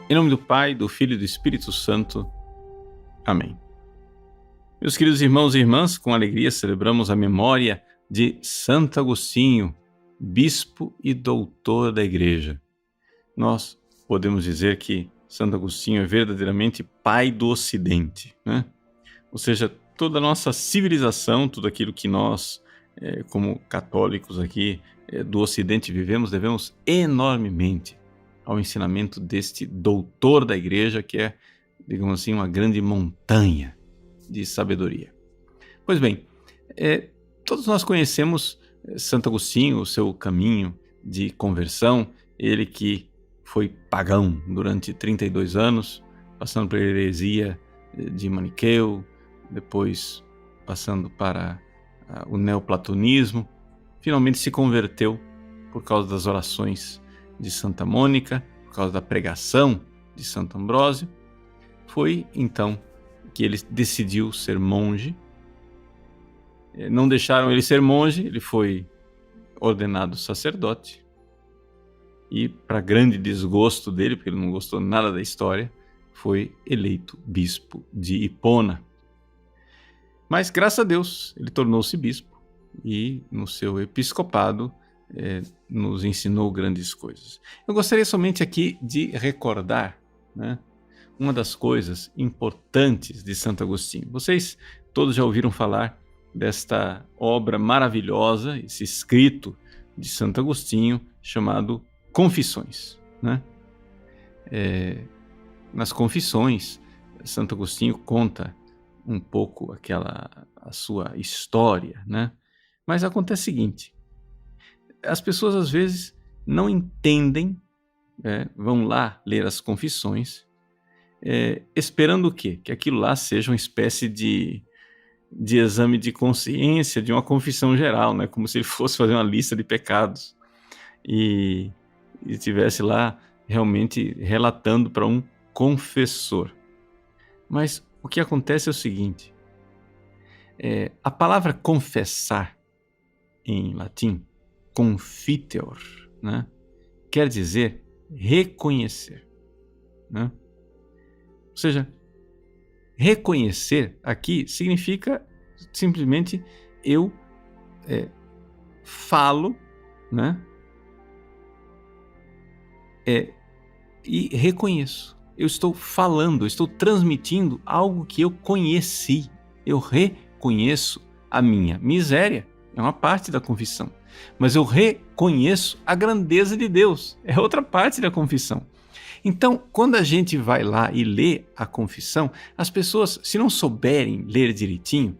Em nome do Pai, do Filho e do Espírito Santo. Amém. Meus queridos irmãos e irmãs, com alegria celebramos a memória de Santo Agostinho, bispo e doutor da Igreja. Nós podemos dizer que Santo Agostinho é verdadeiramente pai do Ocidente, né? Ou seja, toda a nossa civilização, tudo aquilo que nós, como católicos aqui do Ocidente vivemos, devemos enormemente ao ensinamento deste doutor da Igreja, que é, digamos assim, uma grande montanha de sabedoria. Pois bem, todos nós conhecemos Santo Agostinho, o seu caminho de conversão, ele que foi pagão durante 32 anos, passando pela heresia de Maniqueu, depois passando para o neoplatonismo, finalmente se converteu por causa das orações de Santa Mônica, por causa da pregação de Santo Ambrósio. Foi então que ele decidiu ser monge. Não deixaram ele ser monge, ele foi ordenado sacerdote. E, para grande desgosto dele, porque ele não gostou nada da história, foi eleito bispo de Hipona. Mas, graças a Deus, ele tornou-se bispo e, no seu episcopado, nos ensinou grandes coisas. Eu gostaria somente aqui de recordar, né, uma das coisas importantes de Santo Agostinho. Vocês todos já ouviram falar desta obra maravilhosa, esse escrito de Santo Agostinho, chamado Confissões, né? Nas Confissões, Santo Agostinho conta um pouco a sua história, né? Mas acontece o seguinte: as pessoas às vezes não entendem, vão lá ler as Confissões, esperando o quê? Que aquilo lá seja uma espécie de exame de consciência, de uma confissão geral, né? Como se ele fosse fazer uma lista de pecados e estivesse lá realmente relatando para um confessor. Mas o que acontece é o seguinte: a palavra confessar em latim, confiteor, né, quer dizer reconhecer, né? Ou seja, reconhecer aqui significa simplesmente eu falo, né, e reconheço. Eu estou falando, eu estou transmitindo algo que eu conheci. Eu reconheço a minha miséria, é uma parte da confissão. Mas eu reconheço a grandeza de Deus, é outra parte da confissão. Então, quando a gente vai lá e lê a confissão, as pessoas, se não souberem ler direitinho,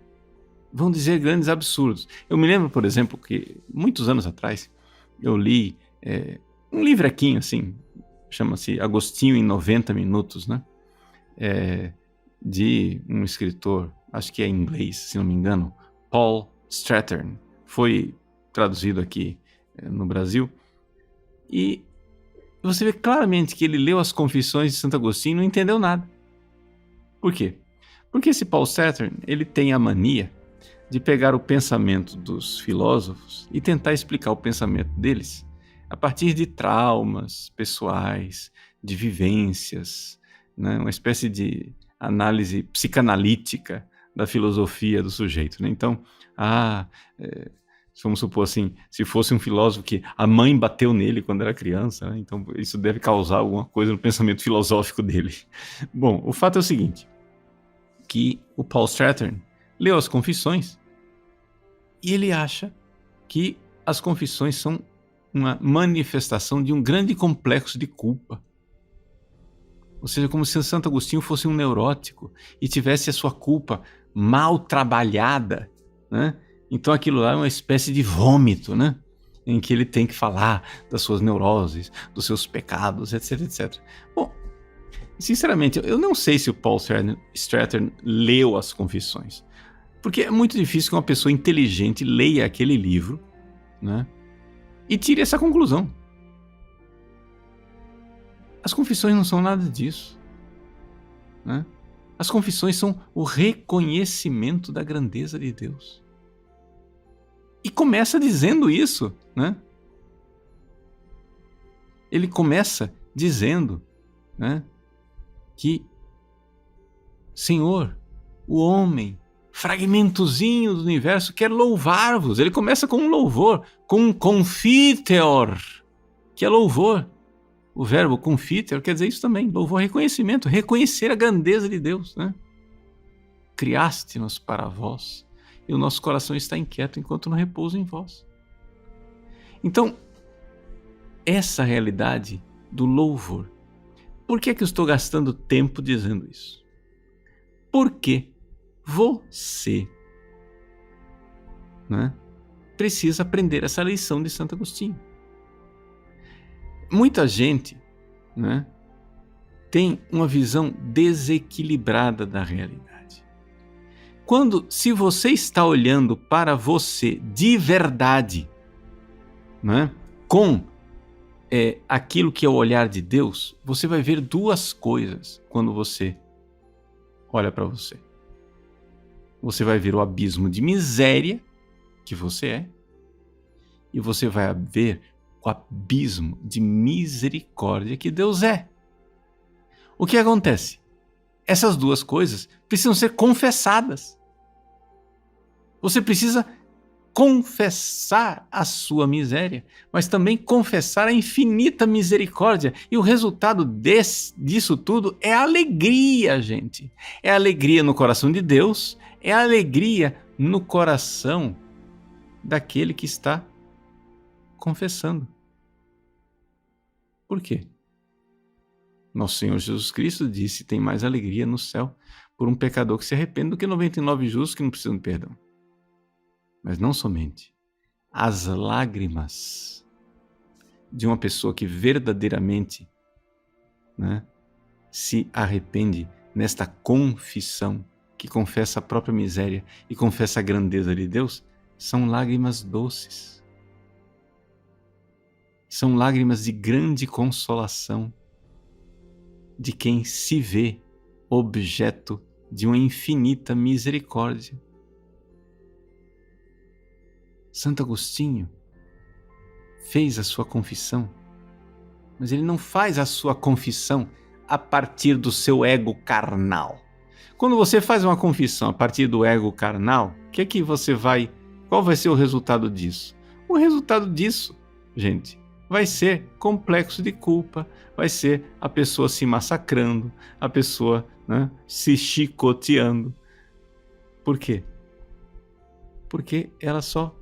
vão dizer grandes absurdos. Eu me lembro, por exemplo, que muitos anos atrás eu li um livrequinho assim, chama-se Agostinho em 90 Minutos, né? De um escritor, acho que é inglês, se não me engano, Paul Strathern. Foi traduzido aqui no Brasil. E você vê claramente que ele leu as Confissões de Santo Agostinho e não entendeu nada. Por quê? Porque esse Paul Strathern, ele tem a mania de pegar o pensamento dos filósofos e tentar explicar o pensamento deles a partir de traumas pessoais, de vivências, né? Uma espécie de análise psicanalítica da filosofia do sujeito, né? Então, vamos supor assim, se fosse um filósofo que a mãe bateu nele quando era criança, né? Então isso deve causar alguma coisa no pensamento filosófico dele. Bom, o fato é o seguinte, que o Paul Strathern leu as Confissões e ele acha que as Confissões são uma manifestação de um grande complexo de culpa. Ou seja, como se Santo Agostinho fosse um neurótico e tivesse a sua culpa mal trabalhada, né? Então aquilo lá é uma espécie de vômito, né? Em que ele tem que falar das suas neuroses, dos seus pecados, etc, etc. Bom, sinceramente, eu não sei se o Paul Strathern leu as Confissões, porque é muito difícil que uma pessoa inteligente leia aquele livro, né, e tire essa conclusão. As Confissões não são nada disso, né? As Confissões são o reconhecimento da grandeza de Deus. E começa dizendo isso, né? Ele começa dizendo, né, que, Senhor, o homem, fragmentozinho do universo, quer louvar-vos. Ele começa com um louvor, com um confiteor, que é louvor. O verbo confiteor quer dizer isso também, louvor, reconhecimento, reconhecer a grandeza de Deus, né? Criaste-nos para vós, e o nosso coração está inquieto enquanto não repousa em vós. Então, essa realidade do louvor. Por que é que eu estou gastando tempo dizendo isso? Porque você, né, precisa aprender essa lição de Santo Agostinho. Muita gente, né, tem uma visão desequilibrada da realidade. Se você está olhando para você de verdade, né, com aquilo que é o olhar de Deus, você vai ver duas coisas quando você olha para você. Você vai ver o abismo de miséria que você é, e você vai ver o abismo de misericórdia que Deus é. O que acontece? Essas duas coisas precisam ser confessadas. Você precisa confessar a sua miséria, mas também confessar a infinita misericórdia. E o resultado disso tudo é alegria, gente. É alegria no coração de Deus, é alegria no coração daquele que está confessando. Por quê? Nosso Senhor Jesus Cristo disse: tem mais alegria no céu por um pecador que se arrepende do que 99 justos que não precisam de perdão. Mas não somente. As lágrimas de uma pessoa que verdadeiramente, né, se arrepende nesta confissão, que confessa a própria miséria e confessa a grandeza de Deus, são lágrimas doces. São lágrimas de grande consolação de quem se vê objeto de uma infinita misericórdia. Santo Agostinho fez a sua confissão, mas ele não faz a sua confissão a partir do seu ego carnal. Quando você faz uma confissão a partir do ego carnal, qual vai ser o resultado disso? O resultado disso, gente, vai ser complexo de culpa, vai ser a pessoa se massacrando, a pessoa, né, se chicoteando. Por quê? Porque ela só,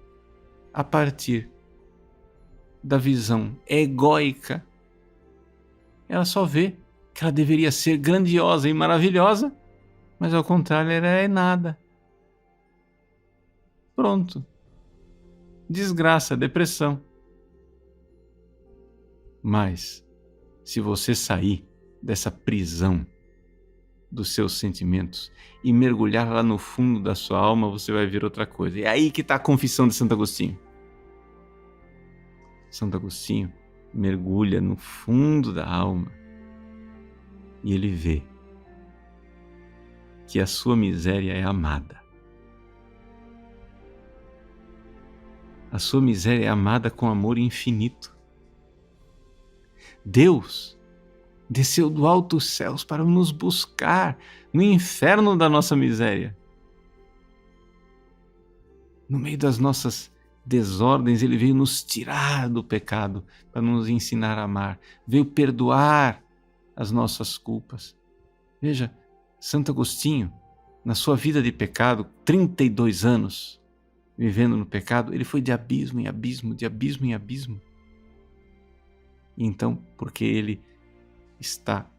a partir da visão egóica, ela só vê que ela deveria ser grandiosa e maravilhosa, mas ao contrário ela é nada. Pronto. Desgraça, depressão. Mas, se você sair dessa prisão dos seus sentimentos e mergulhar lá no fundo da sua alma, você vai ver outra coisa. É aí que está a confissão de Santo Agostinho. Santo Agostinho mergulha no fundo da alma e ele vê que a sua miséria é amada. A sua miséria é amada com amor infinito. Deus desceu do alto dos céus para nos buscar no inferno da nossa miséria. No meio das nossas desordens, Ele veio nos tirar do pecado para nos ensinar a amar. Veio perdoar as nossas culpas. Veja, Santo Agostinho, na sua vida de pecado, 32 anos vivendo no pecado, ele foi de abismo em abismo, de abismo em abismo. E então, porque ele está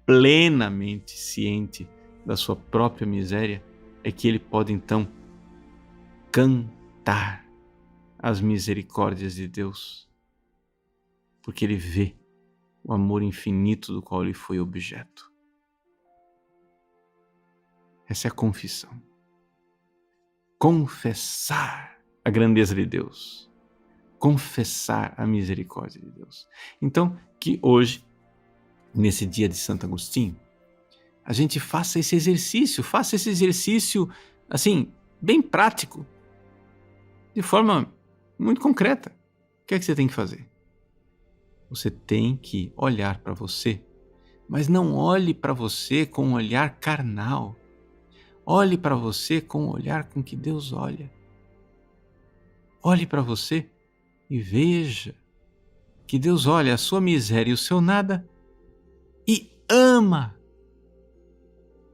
plenamente ciente da sua própria miséria, é que ele pode então cantar as misericórdias de Deus, porque ele vê o amor infinito do qual ele foi objeto. Essa é a confissão. Confessar a grandeza de Deus. Confessar a misericórdia de Deus. Então, que hoje, nesse dia de Santo Agostinho, a gente faça esse exercício, assim, bem prático, de forma muito concreta. O que é que você tem que fazer? Você tem que olhar para você Mas não olhe para você com um olhar carnal. Olhe para você com o olhar com que Deus olha. Olhe para você e veja que Deus olha a sua miséria e o seu nada e ama.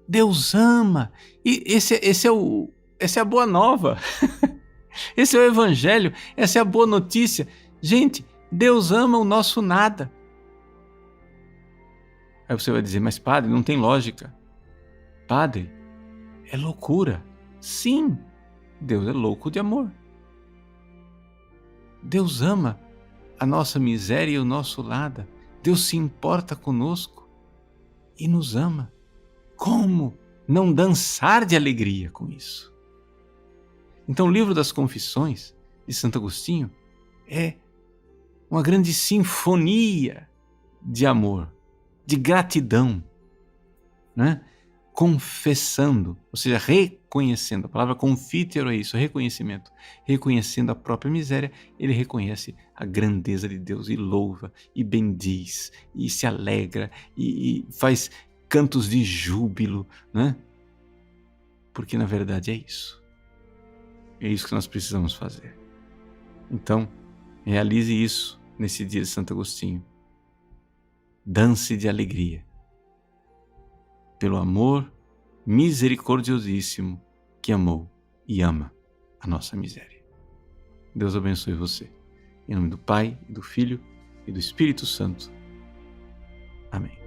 Deus ama. E essa é a boa nova. Esse é o evangelho, essa é a boa notícia. Gente, Deus ama o nosso nada. Aí você vai dizer, mas padre, não tem lógica. Padre, é loucura. Sim, Deus é louco de amor. Deus ama a nossa miséria e o nosso nada. Deus se importa conosco e nos ama. Como não dançar de alegria com isso? Então, o livro das Confissões de Santo Agostinho é uma grande sinfonia de amor, de gratidão, né? Confessando, ou seja, reconhecendo. A palavra confítero é isso, reconhecimento. Reconhecendo a própria miséria, ele reconhece a grandeza de Deus e louva, e bendiz, e se alegra, e faz cantos de júbilo, né? Porque na verdade é isso. É isso que nós precisamos fazer. Então, realize isso nesse dia de Santo Agostinho. Dance de alegria pelo amor misericordiosíssimo que amou e ama a nossa miséria. Deus abençoe você. Em nome do Pai, do Filho e do Espírito Santo. Amém.